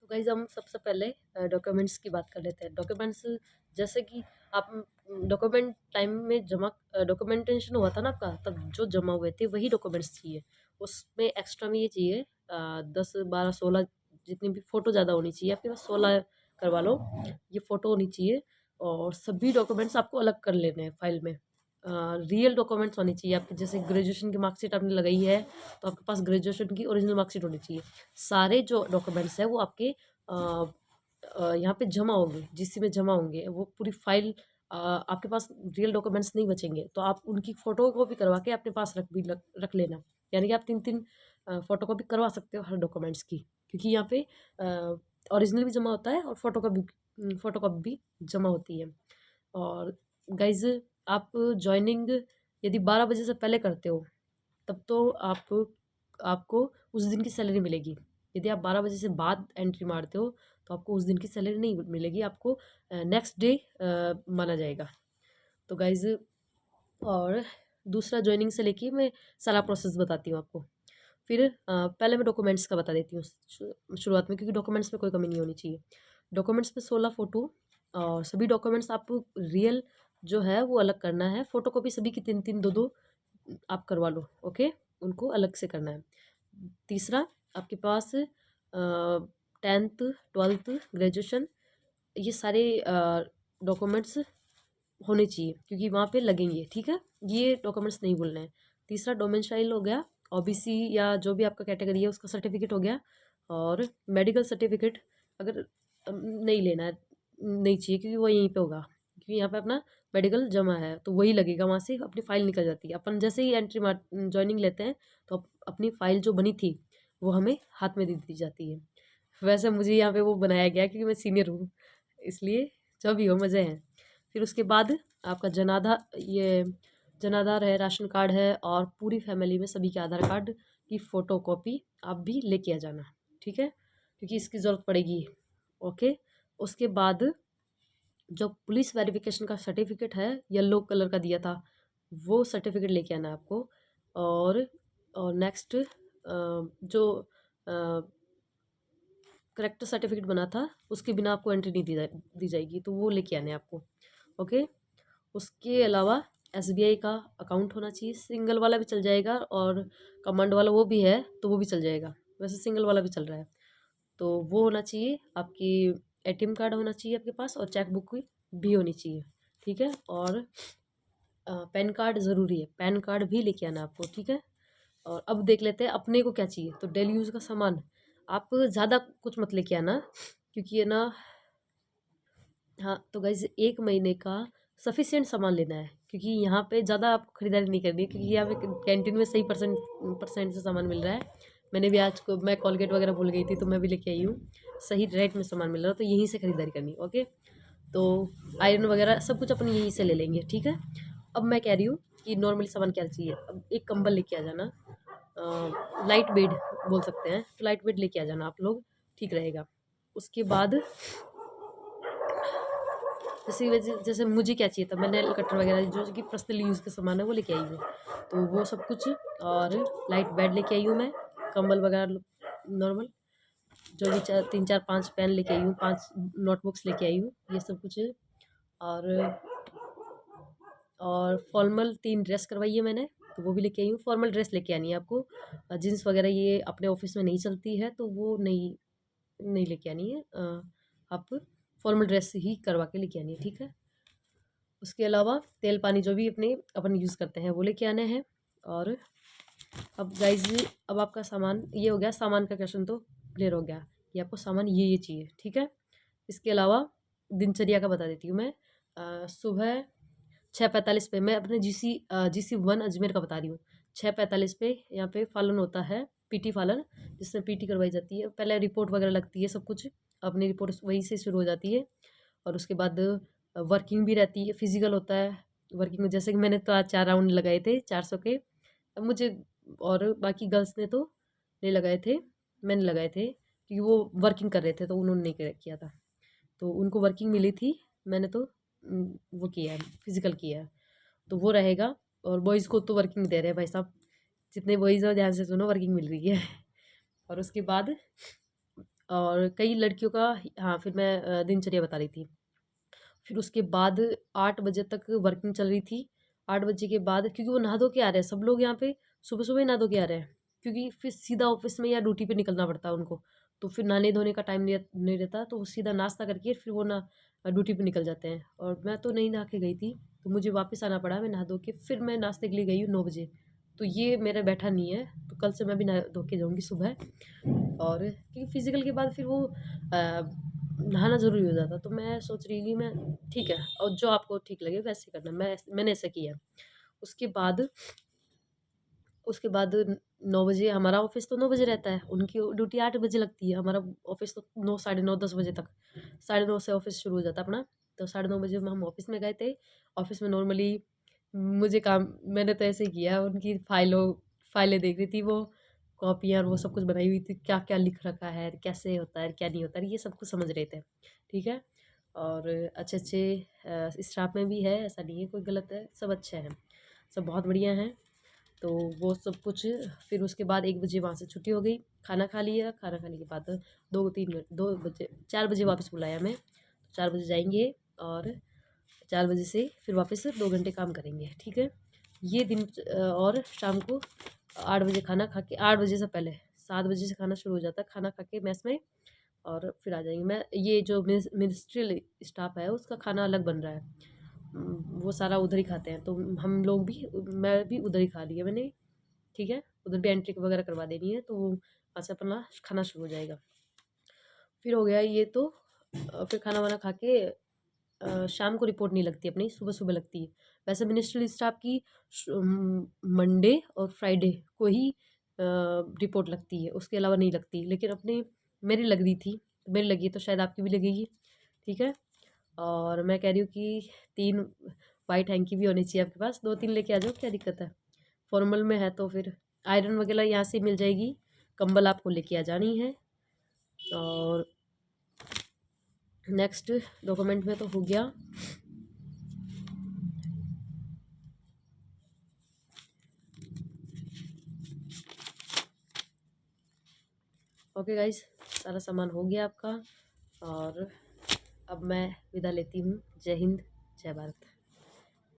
Guys हम सबसे पहले डॉक्यूमेंट्स की बात कर लेते हैं। डॉक्यूमेंट्स जैसे कि आप डॉक्यूमेंट टाइम में जमा डॉक्यूमेंटेशन हुआ था ना आपका, तब जो जमा हुए थे वही डॉक्यूमेंट्स चाहिए। उसमें एक्स्ट्रा में ये चाहिए 10 12 16 जितनी भी फ़ोटो ज़्यादा होनी चाहिए आपके पास, 16 करवा लो। ये फ़ोटो होनी चाहिए और सभी डॉक्यूमेंट्स आपको अलग कर लेने हैं फाइल में। रियल डॉक्यूमेंट्स होनी चाहिए आपकी, जैसे ग्रेजुएशन की मार्कशीट आपने लगाई है तो आपके पास ग्रेजुएशन की ओरिजिनल मार्कशीट होनी चाहिए। सारे जो डॉक्यूमेंट्स हैं वो आपके यहाँ पे जमा होंगे, जीसी में जमा होंगे। वो पूरी फाइल आपके पास रियल डॉक्यूमेंट्स नहीं बचेंगे, तो आप उनकी फ़ोटो कॉपी करवा के अपने पास रख लेना। यानी कि आप 3-3 फ़ोटो कॉपी करवा सकते हो हर डॉक्यूमेंट्स की, क्योंकि यहाँ पे ओरिजिनल भी जमा होता है और फ़ोटो कॉपी भी जमा होती है। और गाइज़ आप जॉइनिंग यदि 12 बजे से पहले करते हो तब तो आपको उस दिन की सैलरी मिलेगी। यदि आप 12 बजे से बाद एंट्री मारते हो तो आपको उस दिन की सैलरी नहीं मिलेगी, आपको नेक्स्ट डे माना जाएगा। तो गाइज़ और दूसरा जॉइनिंग से लेके मैं सारा प्रोसेस बताती हूँ आपको। फिर पहले मैं डॉक्यूमेंट्स का बता देती हूँ शुरुआत में, क्योंकि डॉक्यूमेंट्स में कोई कमी नहीं होनी चाहिए। डॉक्यूमेंट्स में 16 फ़ोटो और सभी डॉक्यूमेंट्स आप रियल जो है वो अलग करना है। फ़ोटोकॉपी सभी की 3-3 2-2 आप करवा लो, ओके? उनको अलग से करना है। तीसरा आपके पास 10th 12th ग्रेजुएशन ये सारे डॉक्यूमेंट्स होने चाहिए, क्योंकि वहाँ पे लगेंगे, ठीक है? ये डॉक्यूमेंट्स नहीं भूलना है। तीसरा डोमेसाइल हो गया, ओबीसी या जो भी आपका कैटेगरी है उसका सर्टिफिकेट हो गया। और मेडिकल सर्टिफिकेट अगर नहीं लेना है, नहीं चाहिए, क्योंकि वो यहीं पे होगा, क्योंकि यहाँ पे अपना मेडिकल जमा है तो वही लगेगा, वहाँ से अपनी फ़ाइल निकल जाती है। अपन जैसे ही एंट्री मार जॉइनिंग लेते हैं तो अपनी फ़ाइल जो बनी थी वो हमें हाथ में दे दी जाती है। वैसे मुझे यहाँ पे वो बनाया गया क्योंकि मैं सीनियर हूँ, इसलिए जो भी हो मज़े हैं। फिर उसके बाद आपका जनाधार है, राशन कार्ड है और पूरी फैमिली में सभी के आधार कार्ड की फ़ोटोकॉपी आप भी लेके आ जाना, ठीक है? क्योंकि इसकी ज़रूरत पड़ेगी, ओके? उसके बाद जो पुलिस वेरिफिकेशन का सर्टिफिकेट है, येलो कलर का दिया था, वो सर्टिफिकेट लेके आना है आपको। और नेक्स्ट जो करेक्टर सर्टिफिकेट बना था उसके बिना आपको एंट्री नहीं दी जाएगी, तो वो लेके आने हैं आपको, ओके? उसके अलावा एसबीआई का अकाउंट होना चाहिए, सिंगल वाला भी चल जाएगा और कमांड वाला वो भी है तो वो भी चल जाएगा। वैसे सिंगल वाला भी चल रहा है, तो वो होना चाहिए। आपकी एटीएम कार्ड होना चाहिए आपके पास और चेक बुक भी होनी चाहिए, ठीक है? और पैन कार्ड ज़रूरी है, पैन कार्ड भी लेके आना आपको, ठीक है? और अब देख लेते हैं अपने को क्या चाहिए। तो डेली यूज़ का सामान आप ज़्यादा कुछ मत लेके आना, क्योंकि ये ना, हाँ, तो गाइज़ 1 महीने का सफिशिएंट सामान लेना है, क्योंकि यहाँ पे ज़्यादा आपको खरीदारी नहीं करनी है, क्योंकि यहाँ पे कैंटीन में सही परसेंट से सामान मिल रहा है। मैंने भी आज को मैं कोलगेट वगैरह भूल गई थी तो मैं भी लेके आई हूँ। सही रेट में सामान मिल रहा है तो यहीं से खरीदारी करनी है, ओके? तो आयरन वगैरह सब कुछ अपन यहीं से ले लेंगे, ठीक है? अब मैं कह रही हूँ कि नॉर्मली सामान क्या चाहिए। अब एक कंबल लेके आ जाना, लाइट बेड बोल सकते हैं, तो लाइट बेड लेके आ जाना आप लोग, ठीक रहेगा। उसके बाद जैसे मुझे क्या चाहिए था, मैं नेल कटर वगैरह जो कि पर्सनली यूज़ का सामान है वो लेके आई हूँ, तो वो सब कुछ। और लाइट बेड लेके आई हूँ मैं, कंबल वगैरह नॉर्मल जो भी 3 4 5 पेन लेके आई हूँ, 5 नोटबुक्स लेके आई हूँ, ये सब कुछ। और फॉर्मल 3 ड्रेस करवाई है मैंने, तो वो भी लेके आई हूँ। फॉर्मल ड्रेस लेके आनी है आपको, जीन्स वगैरह ये अपने ऑफिस में नहीं चलती है तो वो नहीं नहीं लेके आनी है। आप फॉर्मल ड्रेस ही करवा के लेके आनी है, ठीक है? उसके अलावा तेल पानी जो भी अपन यूज़ करते हैं वो लेके आने हैं। और अब गाइज अब आपका सामान ये हो गया, सामान का क्वेश्चन तो क्लियर हो गया कि आपको सामान ये चाहिए, ठीक है? इसके अलावा दिनचर्या का बता देती हूँ मैं। सुबह 6:45 पे मैं अपने GC 1 अजमेर का बता रही हूँ। 6:45 पे यहाँ पे फालन होता है, पीटी फालन, जिसमें पीटी करवाई जाती है। पहले रिपोर्ट वगैरह लगती है, सब कुछ अपनी रिपोर्ट वहीं से शुरू हो जाती है। और उसके बाद वर्किंग भी रहती है, फिजिकल होता है। वर्किंग में जैसे कि मैंने तो आज 4 राउंड लगाए थे 400 के। अब मुझे और बाकी गर्ल्स ने तो नहीं लगाए थे, मैंने लगाए थे क्योंकि वो वर्किंग कर रहे थे तो उन्होंने नहीं किया था, तो उनको वर्किंग मिली थी। मैंने तो वो किया है, फिजिकल किया है, तो वो रहेगा। और बॉयज़ को तो वर्किंग दे रहे हैं भाई साहब, जितने बॉयज़ हो ध्यान से सुनो, वर्किंग मिल रही है। और उसके बाद और कई लड़कियों का, हाँ, फिर मैं दिनचर्या बता रही थी। फिर उसके बाद 8 बजे तक वर्किंग चल रही थी। 8 बजे के बाद, क्योंकि वो नहा धो के आ रहे हैं सब लोग यहाँ पे, सुबह-सुबह ही नहा धो के आ रहे हैं, क्योंकि फिर सीधा ऑफ़िस में या ड्यूटी पे निकलना पड़ता है उनको। तो फिर नहाने-धोने का टाइम नहीं रहता, तो वो सीधा नाश्ता करके फिर वो ना ड्यूटी पे निकल जाते हैं। और मैं तो नहीं नहा के गई थी, तो मुझे वापस आना पड़ा। मैं नहा धो के फिर मैं नाश्ते के लिए गई हूँ 9 बजे। तो ये मेरा बैठा नहीं है, तो कल से मैं भी नहा धो के जाऊँगी सुबह। और क्योंकि फिज़िकल के बाद फिर वो नहाना ज़रूरी हो जाता, तो मैं सोच रही कि मैं, ठीक है, और जो आपको ठीक लगे वैसे करना। मैंने ऐसा किया। उसके बाद उसके बाद 9 बजे, हमारा ऑफ़िस तो 9 बजे रहता है, उनकी ड्यूटी 8 बजे लगती है, हमारा ऑफ़िस तो 9, साढ़े 9, 10 बजे तक, साढ़े 9 से ऑफ़िस शुरू हो जाता है अपना। तो साढ़े 9 बजे में हम ऑफ़िस में गए थे। ऑफ़िस में नॉर्मली मुझे काम, मैंने तो ऐसे ही किया, उनकी फाइलें देख रही थी, वो कॉपियाँ और वो सब कुछ बनाई हुई थी, क्या-क्या लिख रखा है, कैसे होता है, क्या नहीं होता है, ये सब कुछ समझ रहे थे, ठीक है। और अच्छे-अच्छे स्टाफ़ में भी है, ऐसा नहीं है कोई गलत है, सब अच्छे हैं, सब बहुत बढ़िया हैं। तो वो सब कुछ, फिर उसके बाद 1 बजे वहाँ से छुट्टी हो गई, खाना खा लिया, खाना खाने के बाद 2 बजे, 4 बजे वापस बुलाया मैं, तो 4 बजे जाएँगे और 4 बजे से फिर वापस 2 घंटे काम करेंगे, ठीक है। ये दिन और शाम को 8 बजे खाना खा के, 8 बजे से पहले 7 बजे से खाना शुरू हो जाता है, खाना खा के मेस में, और फिर आ जाएँगे। मैं ये जो मिनिस्ट्रियल स्टाफ है उसका खाना अलग बन रहा है। वो सारा उधर ही खाते हैं, तो हम लोग भी, मैं भी उधर ही खा लिया मैंने, ठीक है। उधर भी एंट्री वगैरह करवा देनी है, तो वहाँ से अपना खाना शुरू हो जाएगा। फिर हो गया ये तो, फिर खाना वाना खा के शाम को रिपोर्ट नहीं लगती अपनी, सुबह-सुबह लगती है। वैसे मिनिस्ट्रियल स्टाफ की मंडे और फ्राइडे को ही रिपोर्ट लगती है, उसके अलावा नहीं लगती। लेकिन अपनी मेरी लग रही थी, मेरी लगी है तो शायद आपकी भी लगेगी, ठीक है। और मैं कह रही हूँ कि 3 व्हाइट हैंकी भी होनी चाहिए आपके पास, 2-3 लेके आ जाओ, क्या दिक्कत है। फॉर्मल में है तो फिर आयरन वगैरह यहाँ से मिल जाएगी, कंबल आपको लेके आ जानी है। और नेक्स्ट डॉक्यूमेंट में तो हो गया। ओके गाइस, सारा सामान हो गया आपका, और अब मैं विदा लेती हूँ। जय हिंद, जय भारत।